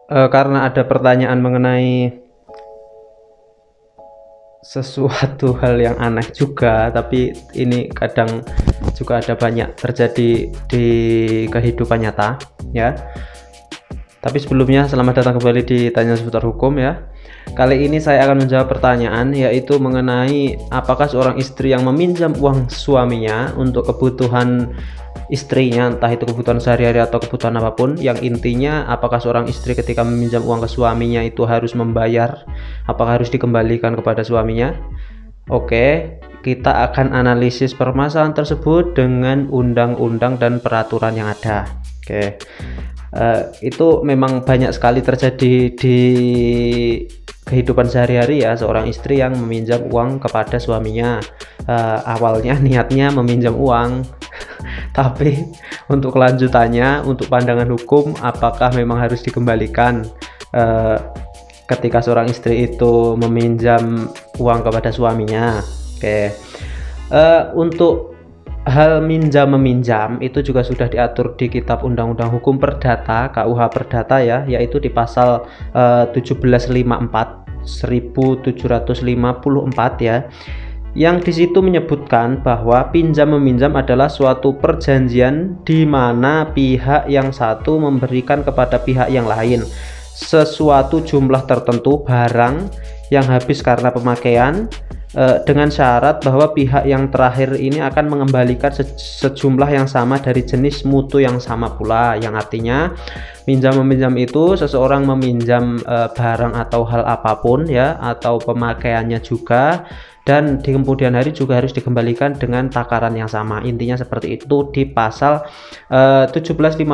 karena ada pertanyaan mengenai sesuatu hal yang aneh juga, tapi ini kadang juga ada banyak terjadi di kehidupan nyata ya. Tapi sebelumnya selamat datang kembali di Tanya Seputar Hukum ya. Kali ini saya akan menjawab pertanyaan, yaitu mengenai apakah seorang istri yang meminjam uang suaminya untuk kebutuhan istrinya, entah itu kebutuhan sehari-hari atau kebutuhan apapun, yang intinya apakah seorang istri ketika meminjam uang ke suaminya itu harus membayar, apakah harus dikembalikan kepada suaminya. Oke, kita akan analisis permasalahan tersebut dengan undang-undang dan peraturan yang ada. Oke, itu memang banyak sekali terjadi di kehidupan sehari-hari ya, seorang istri yang meminjam uang kepada suaminya. Awalnya niatnya meminjam uang tapi untuk kelanjutannya, untuk pandangan hukum, apakah memang harus dikembalikan ketika seorang istri itu meminjam uang kepada suaminya. Oke, untuk hal minjam meminjam itu juga sudah diatur di Kitab Undang-Undang Hukum Perdata, KUH Perdata ya, yaitu di pasal 1754 ya, yang disitu menyebutkan bahwa pinjam meminjam adalah suatu perjanjian di mana pihak yang satu memberikan kepada pihak yang lain sesuatu jumlah tertentu barang yang habis karena pemakaian, dengan syarat bahwa pihak yang terakhir ini akan mengembalikan sejumlah yang sama dari jenis mutu yang sama pula. Yang artinya pinjam meminjam itu seseorang meminjam barang atau hal apapun ya, atau pemakaiannya juga, dan di kemudian hari juga harus dikembalikan dengan takaran yang sama. Intinya seperti itu di pasal 1754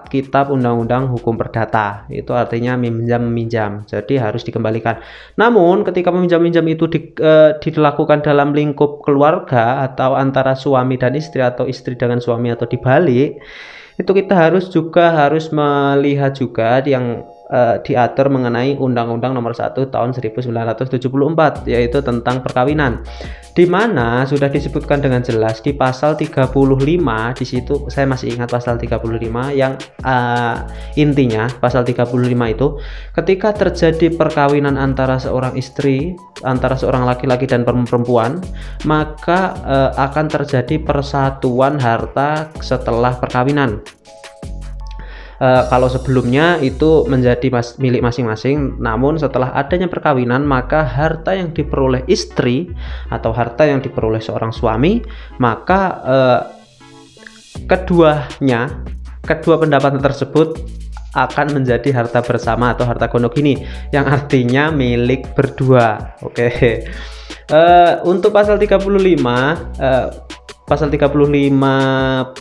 Kitab Undang-Undang Hukum Perdata. Itu artinya meminjam, jadi harus dikembalikan. Namun ketika meminjam itu dilakukan dalam lingkup keluarga atau antara suami dan istri atau istri dengan suami atau dibalik, itu kita harus melihat juga yang diatur mengenai Undang-Undang Nomor 1 Tahun 1974, yaitu tentang perkawinan, di mana sudah disebutkan dengan jelas di pasal 35. Di situ saya masih ingat pasal 35 yang intinya pasal 35 itu ketika terjadi perkawinan antara seorang istri, antara seorang laki-laki dan perempuan, maka akan terjadi persatuan harta setelah perkawinan. Kalau sebelumnya itu menjadi milik masing-masing, namun setelah adanya perkawinan maka harta yang diperoleh istri atau harta yang diperoleh seorang suami, maka kedua pendapat tersebut akan menjadi harta bersama atau harta gonogini, yang artinya milik berdua. Oke. Untuk pasal 35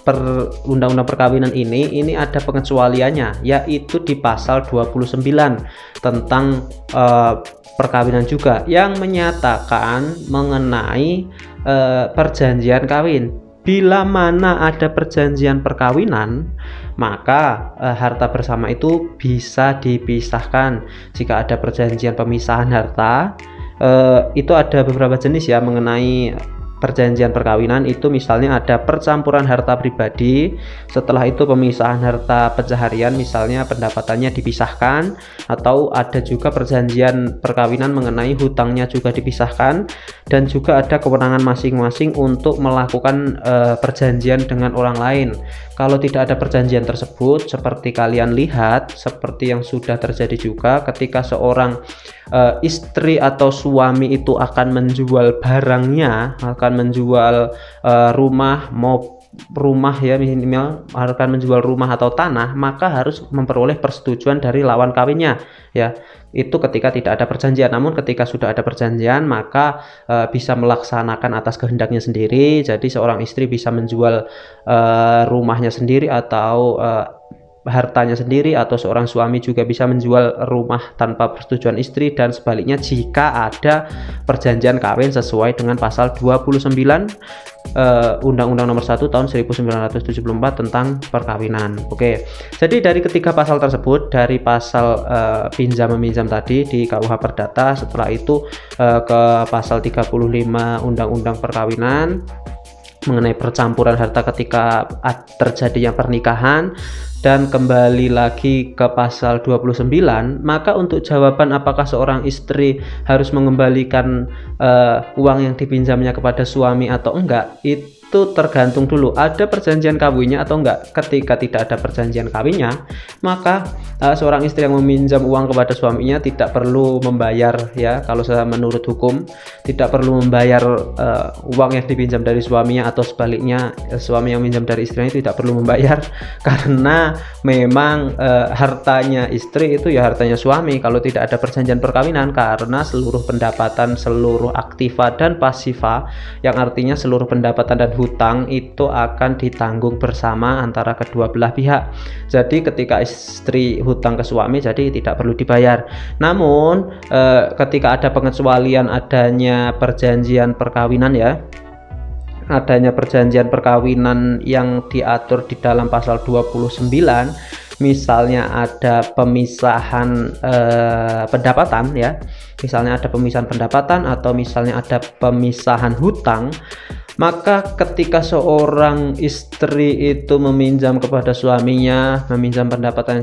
per Undang-Undang Perkawinan ini ada pengecualiannya, yaitu di pasal 29 tentang perkawinan juga, yang menyatakan mengenai perjanjian kawin. Bila mana ada perjanjian perkawinan, maka harta bersama itu bisa dipisahkan. Jika ada perjanjian pemisahan harta, itu ada beberapa jenis ya mengenai perjanjian perkawinan itu, misalnya ada percampuran harta pribadi, setelah itu pemisahan harta pencaharian, misalnya pendapatannya dipisahkan, atau ada juga perjanjian perkawinan mengenai hutangnya juga dipisahkan, dan juga ada kewenangan masing-masing untuk melakukan perjanjian dengan orang lain. Kalau tidak ada perjanjian tersebut, seperti kalian lihat, seperti yang sudah terjadi juga ketika seorang istri atau suami itu akan menjual barangnya, akan menjual rumah ya, minimal akan menjual rumah atau tanah, maka harus memperoleh persetujuan dari lawan kawinnya ya. Itu ketika tidak ada perjanjian. Namun ketika sudah ada perjanjian, maka bisa melaksanakan atas kehendaknya sendiri. Jadi seorang istri bisa menjual rumahnya sendiri atau hartanya sendiri, atau seorang suami juga bisa menjual rumah tanpa persetujuan istri, dan sebaliknya jika ada perjanjian kawin sesuai dengan pasal 29 Undang-Undang Nomor 1 Tahun 1974 tentang perkawinan. Oke. Jadi dari ketiga pasal tersebut, dari pasal pinjam meminjam tadi di KUH Perdata, setelah itu ke pasal 35 Undang-Undang Perkawinan, mengenai percampuran harta ketika terjadinya pernikahan. Dan kembali lagi ke pasal 29, maka untuk jawaban apakah seorang istri harus mengembalikan uang yang dipinjamnya kepada suami atau enggak, itu tergantung dulu ada perjanjian kawinnya atau enggak. Ketika tidak ada perjanjian kawinnya, maka seorang istri yang meminjam uang kepada suaminya tidak perlu membayar, ya, kalau menurut hukum tidak perlu membayar uang yang dipinjam dari suaminya, atau sebaliknya suami yang minjam dari istrinya tidak perlu membayar karena memang hartanya istri itu ya hartanya suami kalau tidak ada perjanjian perkawinan, karena seluruh pendapatan, seluruh aktiva dan pasiva, yang artinya seluruh pendapatan dan hutang itu akan ditanggung bersama antara kedua belah pihak. Jadi ketika istri hutang ke suami, jadi tidak perlu dibayar. Namun ketika ada pengecualian adanya perjanjian perkawinan, ya, adanya perjanjian perkawinan yang diatur di dalam pasal 29, misalnya ada pemisahan pendapatan, ya, misalnya ada pemisahan pendapatan atau misalnya ada pemisahan hutang, maka ketika seorang istri itu meminjam kepada suaminya, meminjam pendapatan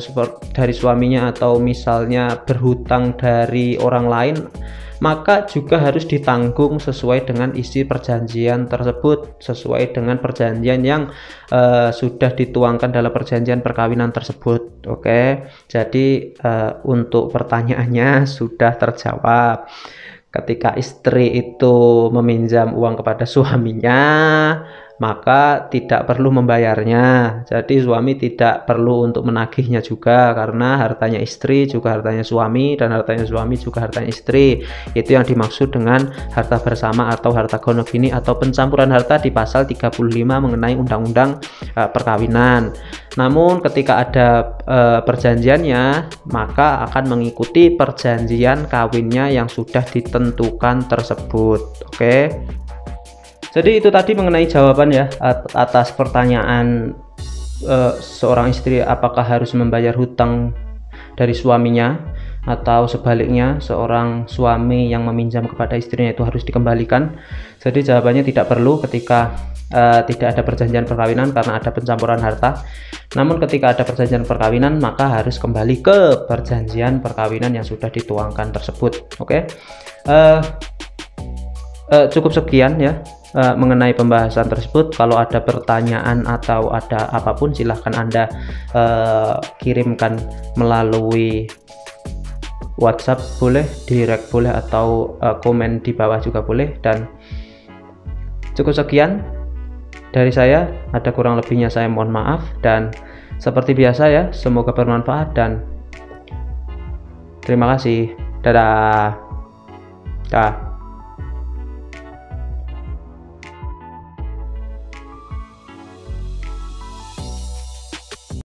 dari suaminya, atau misalnya berhutang dari orang lain, maka juga harus ditanggung sesuai dengan isi perjanjian tersebut, sesuai dengan perjanjian yang sudah dituangkan dalam perjanjian perkawinan tersebut. Oke, jadi untuk pertanyaannya sudah terjawab. Ketika istri itu meminjam uang kepada suaminya, maka tidak perlu membayarnya. Jadi suami tidak perlu untuk menagihnya juga, karena hartanya istri juga hartanya suami, dan hartanya suami juga hartanya istri. Itu yang dimaksud dengan harta bersama atau harta gono gini atau pencampuran harta di pasal 35 mengenai undang-undang perkawinan. Namun ketika ada perjanjiannya, maka akan mengikuti perjanjian kawinnya yang sudah ditentukan tersebut. Oke. Jadi itu tadi mengenai jawaban, ya, atas pertanyaan seorang istri apakah harus membayar hutang dari suaminya, atau sebaliknya seorang suami yang meminjam kepada istrinya itu harus dikembalikan. Jadi jawabannya tidak perlu ketika tidak ada perjanjian perkawinan karena ada pencampuran harta. Namun ketika ada perjanjian perkawinan, maka harus kembali ke perjanjian perkawinan yang sudah dituangkan tersebut. Oke. Cukup sekian, ya, mengenai pembahasan tersebut. Kalau ada pertanyaan atau ada apapun, silahkan Anda kirimkan melalui WhatsApp boleh, direct boleh, atau komen di bawah juga boleh. Dan cukup sekian dari saya, ada kurang lebihnya saya mohon maaf, dan seperti biasa, ya, semoga bermanfaat dan terima kasih. Dadah.